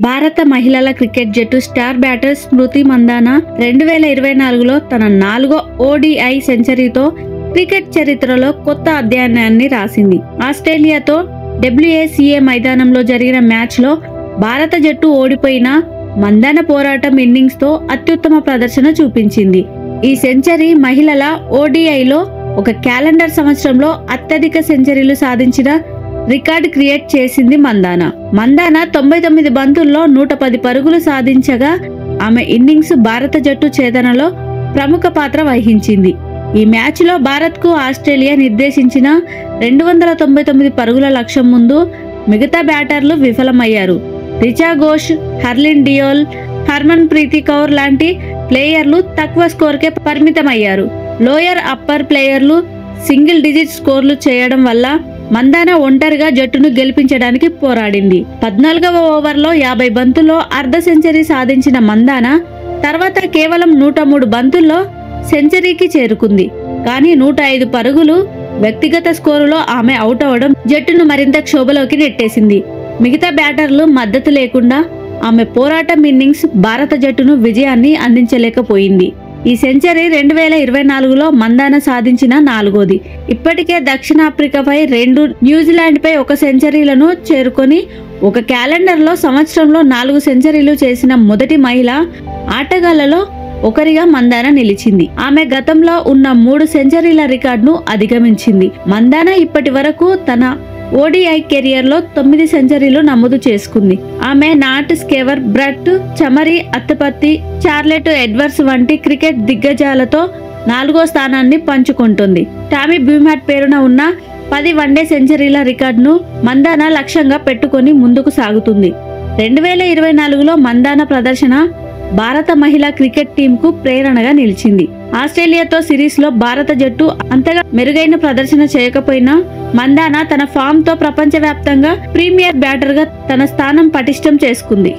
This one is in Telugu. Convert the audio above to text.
భారత మహిళల క్రికెట్ జట్టు స్టార్ బ్యాటర్ స్మృతి మందాన 2024లో తన 4వ ఓడిఐ సెంచరీతో క్రికెట్ చరిత్రలో కొత్త అధ్యాయాన్ని రాసింది. ఆస్ట్రేలియాతో WACA మైదానంలో జరిగిన మ్యాచ్లో భారత జట్టు ఓడిపోయిన మందాన పోరాటం ఇన్నింగ్స్తో అత్యుత్తమ ప్రదర్శన చూపించింది. ఈ సెంచరీ మహిళల ఓడిఐలో ఒక క్యాలెండర్ సంవత్సరంలో అత్యధిక సెంచరీలు సాధించిన రికార్డు క్రియేట్ చేసింది మందాన. 99 బంతుల్లో 110 పరుగులు సాధించగా ఆమె ఇన్నింగ్స్ భారత జట్టు ఛేదనలో ప్రముఖ పాత్ర వహించింది. ఈ మ్యాచ్లో భారత్కు ఆస్ట్రేలియా నిర్దేశించిన 299 పరుగుల లక్ష్యం ముందు మిగతా బ్యాటర్లు విఫలమయ్యారు. రిచా ఘోష్, హర్లిన్ డియోల్, హర్మన్ ప్రీతి కౌర్ లాంటి ప్లేయర్లు తక్కువ స్కోర్కే పరిమితమయ్యారు. లోయర్ అప్పర్ ప్లేయర్లు సింగిల్ డిజిట్ స్కోర్లు చేయడం వల్ల మందాన ఒంటరిగా జట్టును గెలిపించడానికి పోరాడింది. 14వ ఓవర్లో 50 బంతుల్లో అర్ధ సెంచరీ సాధించిన మందాన తర్వాత కేవలం 103 బంతుల్లో సెంచరీకి చేరుకుంది. కానీ 105 పరుగులు వ్యక్తిగత స్కోరులో ఆమె అవుట్ అవడం జట్టును మరింత క్షోభలోకి నెట్టేసింది. మిగతా బ్యాటర్లు మద్దతు లేకుండా ఆమె పోరాటం ఇన్నింగ్స్ భారత జట్టును విజయాన్ని అందించలేకపోయింది. ఈ సెంచరీ 2024లో మందాన సాధించిన 4వది. ఇప్పటికే దక్షిణాఫ్రికాపై 2, న్యూజిలాండ్పై 1 సెంచరీలను చేరుకొని ఒక క్యాలెండర్లో సంవత్సరంలో 4 సెంచరీలు చేసిన మొదటి మహిళ ఆటగాళ్లలో ఒకరిగా మందాన నిలిచింది. ఆమె గతంలో ఉన్న 3 సెంచరీల రికార్డును అధిగమించింది. మందాన ఇప్పటి వరకు తన ఓడిఐ కెరియర్ లో 9 సెంచరీలు నమోదు చేసుకుంది. ఆమె నాట్ స్కేవర్, బ్రట్ చమరి అత్తపత్తి, చార్లెట్ ఎడ్వర్డ్స్ వంటి క్రికెట్ దిగ్గజాలతో 4వ స్థానాన్ని పంచుకుంటుంది. టామీ బ్యూమాట్ పేరున ఉన్న 10 వన్డే సెంచరీల రికార్డును మందాన లక్ష్యంగా పెట్టుకొని ముందుకు సాగుతుంది. 2024లో మందాన ప్రదర్శన భారత మహిళా క్రికెట్ టీంకు ప్రేరణగా నిలిచింది. ఆస్ట్రేలియాతో సిరీస్లో భారత జట్టు అంతగా మెరుగైన ప్రదర్శన చేయకపోయినా మందాన తన ఫామ్ తో ప్రపంచవ్యాప్తంగా ప్రీమియర్ బ్యాటర్గా తన స్థానం పటిష్టం చేసుకుంది.